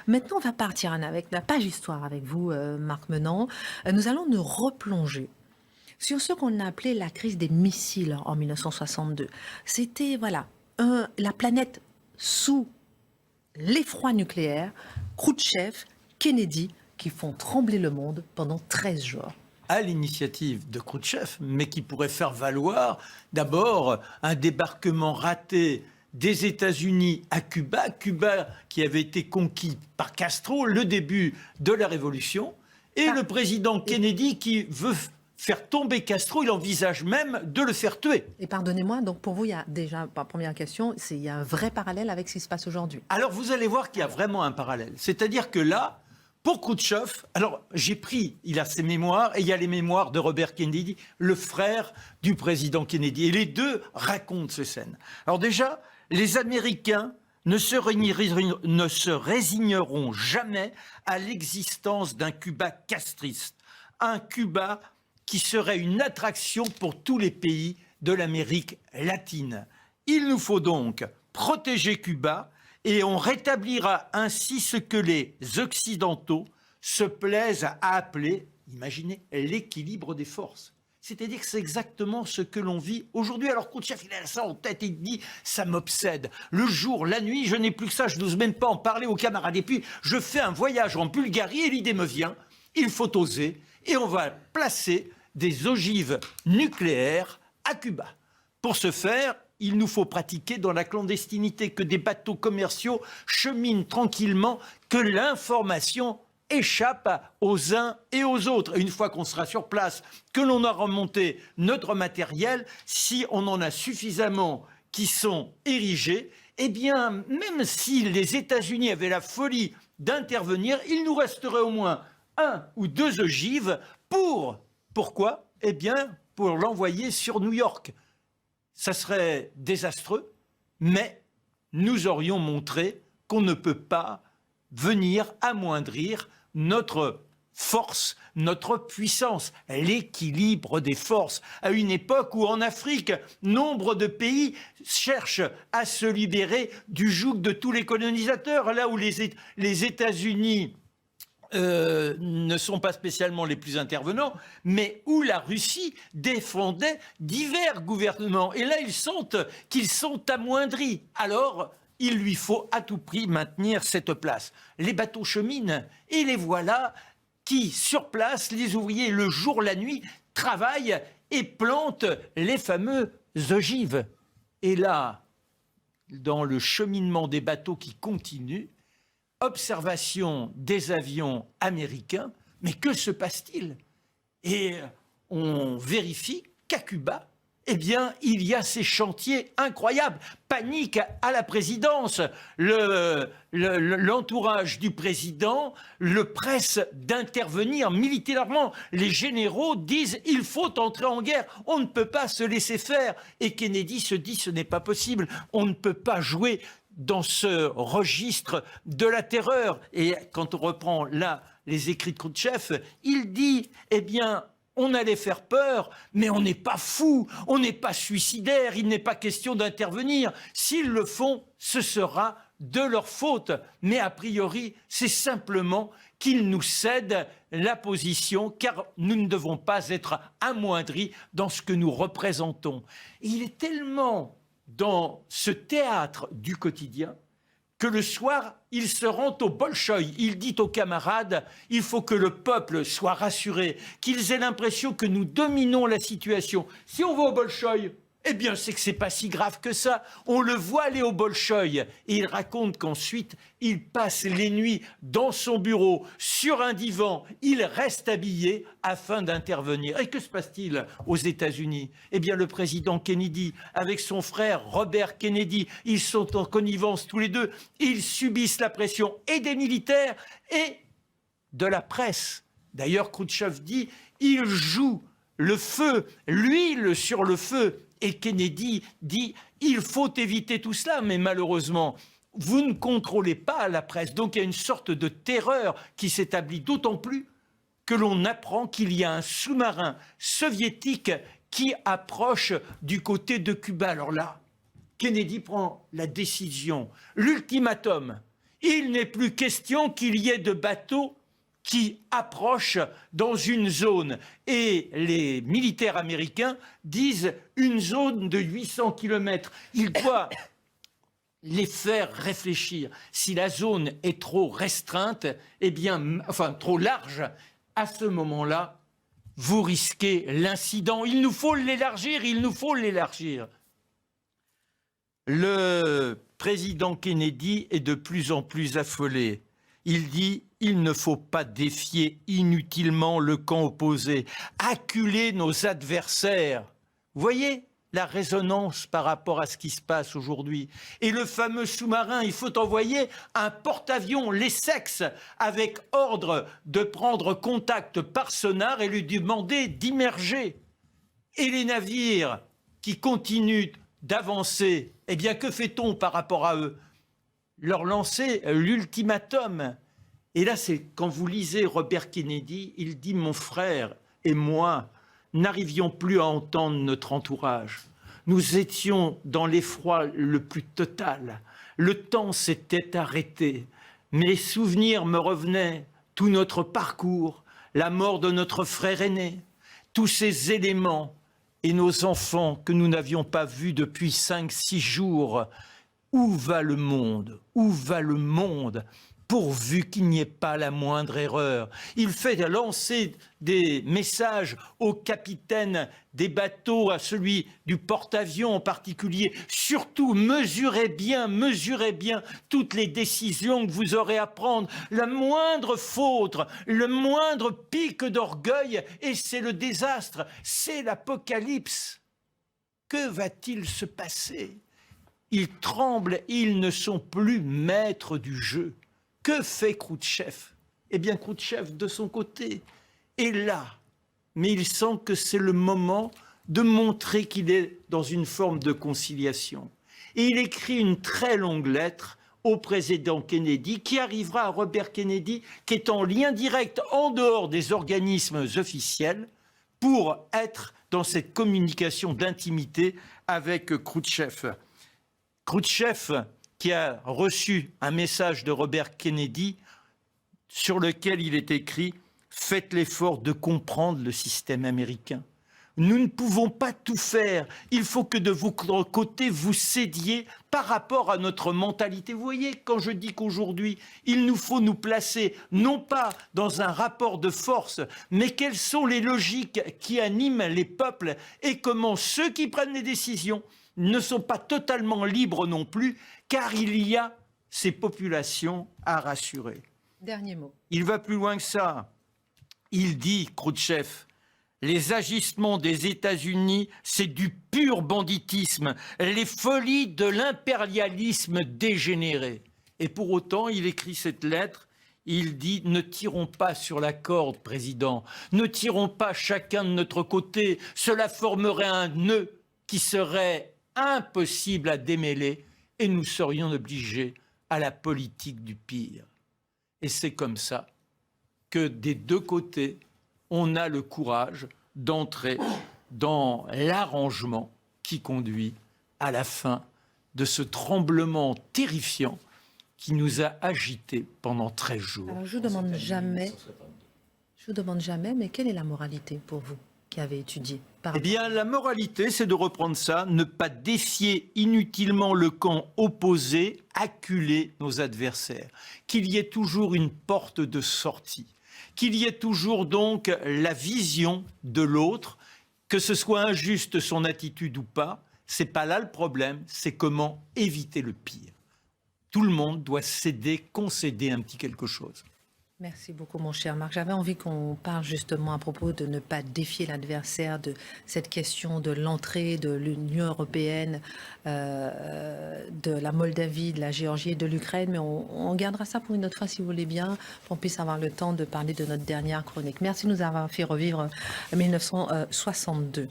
Maintenant, on va partir Anna, avec la page histoire avec vous, Marc Menant. Nous allons nous replonger sur ce qu'on a appelé la crise des missiles en 1962. C'était, voilà, la planète sous l'effroi nucléaire, Khrouchtchev, Kennedy, qui font trembler le monde pendant 13 jours. À l'initiative de Khrouchtchev, mais qui pourrait faire valoir d'abord un débarquement raté des États-Unis à Cuba, Cuba qui avait été conquis par Castro, le début de la révolution, et le président Kennedy qui veut faire tomber Castro, il envisage même de le faire tuer. Et pardonnez-moi, donc pour vous, il y a déjà, première question, il y a un vrai parallèle avec ce qui se passe aujourd'hui. Alors vous allez voir qu'il y a vraiment un parallèle. C'est-à-dire que là, pour Khrouchtchev, alors il a ses mémoires, et il y a les mémoires de Robert Kennedy, le frère du président Kennedy. Et les deux racontent ces scènes. Alors déjà, les Américains ne se résigneront jamais à l'existence d'un Cuba castriste. Un Cuba qui serait une attraction pour tous les pays de l'Amérique latine. Il nous faut donc protéger Cuba et on rétablira ainsi ce que les Occidentaux se plaisent à appeler, imaginez, l'équilibre des forces. C'est-à-dire que c'est exactement ce que l'on vit aujourd'hui. Alors Khrouchtchev, il a ça en tête et il dit « ça m'obsède. Le jour, la nuit, je n'ai plus que ça, je n'ose même pas en parler aux camarades. Et puis, je fais un voyage en Bulgarie et l'idée me vient, il faut oser et on va placer des ogives nucléaires à Cuba. Pour ce faire, il nous faut pratiquer dans la clandestinité, que des bateaux commerciaux cheminent tranquillement, que l'information échappe aux uns et aux autres. Et une fois qu'on sera sur place, que l'on a remonté notre matériel, si on en a suffisamment qui sont érigés, eh bien, même si les États-Unis avaient la folie d'intervenir, il nous resterait au moins 1 ou 2 ogives pourquoi? Eh bien, pour l'envoyer sur New York. Ça serait désastreux, mais nous aurions montré qu'on ne peut pas venir amoindrir notre force, notre puissance, l'équilibre des forces. À une époque où en Afrique, nombre de pays cherchent à se libérer du joug de tous les colonisateurs, là où les États-Unis ne sont pas spécialement les plus intervenants, mais où la Russie défendait divers gouvernements. Et là, ils sentent qu'ils sont amoindris. Alors, il lui faut à tout prix maintenir cette place. Les bateaux cheminent, et les voilà qui, sur place, les ouvriers, le jour, la nuit, travaillent et plantent les fameux ogives. Et là, dans le cheminement des bateaux qui continue, observation des avions américains, mais que se passe-t-il? Et on vérifie qu'à Cuba, eh bien, il y a ces chantiers incroyables. Panique à la présidence. L'entourage du président le presse d'intervenir militairement. Les généraux disent il faut entrer en guerre. On ne peut pas se laisser faire. Et Kennedy se dit ce n'est pas possible. On ne peut pas jouer dans ce registre de la terreur. Et quand on reprend là les écrits de Khrouchtchev, il dit, eh bien, on allait faire peur, mais on n'est pas fou, on n'est pas suicidaire, il n'est pas question d'intervenir. S'ils le font, ce sera de leur faute. Mais a priori, c'est simplement qu'ils nous cèdent la position, car nous ne devons pas être amoindris dans ce que nous représentons. Et il est tellement dans ce théâtre du quotidien que le soir, il se rend au Bolchoï. Il dit aux camarades, il faut que le peuple soit rassuré, qu'ils aient l'impression que nous dominons la situation. Si on va au Bolchoï, eh bien, c'est que c'est pas si grave que ça. On le voit aller au Bolchoï et il raconte qu'ensuite, il passe les nuits dans son bureau, sur un divan. Il reste habillé afin d'intervenir. Et que se passe-t-il aux États-Unis? Eh bien, le président Kennedy, avec son frère Robert Kennedy, ils sont en connivence tous les deux. Ils subissent la pression et des militaires et de la presse. D'ailleurs, Khrouchtchev dit, il joue le feu, l'huile sur le feu. Et Kennedy dit « il faut éviter tout cela », mais malheureusement, vous ne contrôlez pas la presse. Donc il y a une sorte de terreur qui s'établit, d'autant plus que l'on apprend qu'il y a un sous-marin soviétique qui approche du côté de Cuba. Alors là, Kennedy prend la décision, l'ultimatum. Il n'est plus question qu'il y ait de bateaux qui approchent dans une zone. Et les militaires américains disent une zone de 800 km. Il doit les faire réfléchir. Si la zone est trop restreinte, eh bien, enfin trop large, à ce moment-là, vous risquez l'incident. Il nous faut l'élargir, il nous faut l'élargir. Le président Kennedy est de plus en plus affolé. Il dit « Il ne faut pas défier inutilement le camp opposé, acculer nos adversaires. » Vous voyez la résonance par rapport à ce qui se passe aujourd'hui. Et le fameux sous-marin, il faut envoyer un porte-avions, l'Essex, avec ordre de prendre contact par sonar et lui demander d'immerger. Et les navires qui continuent d'avancer, eh bien que fait-on par rapport à eux? Leur lancer l'ultimatum. Et là, c'est quand vous lisez Robert Kennedy, il dit « Mon frère et moi n'arrivions plus à entendre notre entourage. Nous étions dans l'effroi le plus total. Le temps s'était arrêté. Mes souvenirs me revenaient, tout notre parcours, la mort de notre frère aîné, tous ces éléments et nos enfants que nous n'avions pas vus depuis 5-6 jours. Où va le monde? Où va le monde? Pourvu qu'il n'y ait pas la moindre erreur. » Il fait lancer des messages aux capitaines des bateaux, à celui du porte-avions en particulier. Surtout, mesurez bien toutes les décisions que vous aurez à prendre. La moindre faute, le moindre pic d'orgueil, et c'est le désastre, c'est l'apocalypse. Que va-t-il se passer? Ils tremblent, ils ne sont plus maîtres du jeu. Que fait Khrouchtchev? Eh bien, Khrouchtchev, de son côté, est là. Mais il sent que c'est le moment de montrer qu'il est dans une forme de conciliation. Et il écrit une très longue lettre au président Kennedy, qui arrivera à Robert Kennedy, qui est en lien direct en dehors des organismes officiels, pour être dans cette communication d'intimité avec Khrouchtchev. Khrouchtchev, qui a reçu un message de Robert Kennedy sur lequel il est écrit « Faites l'effort de comprendre le système américain. Nous ne pouvons pas tout faire. Il faut que de votre côté, vous cédiez par rapport à notre mentalité. » Vous voyez, quand je dis qu'aujourd'hui, il nous faut nous placer non pas dans un rapport de force, mais quelles sont les logiques qui animent les peuples et comment ceux qui prennent les décisions ne sont pas totalement libres non plus, car il y a ces populations à rassurer. Dernier mot. Il va plus loin que ça. Il dit, Khrouchtchev, les agissements des États-Unis, c'est du pur banditisme, les folies de l'impérialisme dégénéré. Et pour autant, il écrit cette lettre, il dit, ne tirons pas sur la corde, président, ne tirons pas chacun de notre côté, cela formerait un nœud qui serait impossible à démêler et nous serions obligés à la politique du pire. Et c'est comme ça que des deux côtés, on a le courage d'entrer dans l'arrangement qui conduit à la fin de ce tremblement terrifiant qui nous a agités pendant 13 jours. Alors, je vous demande jamais, mais quelle est la moralité pour vous qui avez étudié? Eh bien, la moralité, c'est de reprendre ça, ne pas défier inutilement le camp opposé, acculer nos adversaires, qu'il y ait toujours une porte de sortie, qu'il y ait toujours donc la vision de l'autre, que ce soit injuste son attitude ou pas, c'est pas là le problème, c'est comment éviter le pire. Tout le monde doit céder, concéder un petit quelque chose. Merci beaucoup, mon cher Marc. J'avais envie qu'on parle justement à propos de ne pas défier l'adversaire, de cette question de l'entrée de l'Union européenne, de la Moldavie, de la Géorgie et de l'Ukraine. Mais on gardera ça pour une autre fois, si vous voulez bien, pour qu'on puisse avoir le temps de parler de notre dernière chronique. Merci de nous avoir fait revivre 1962.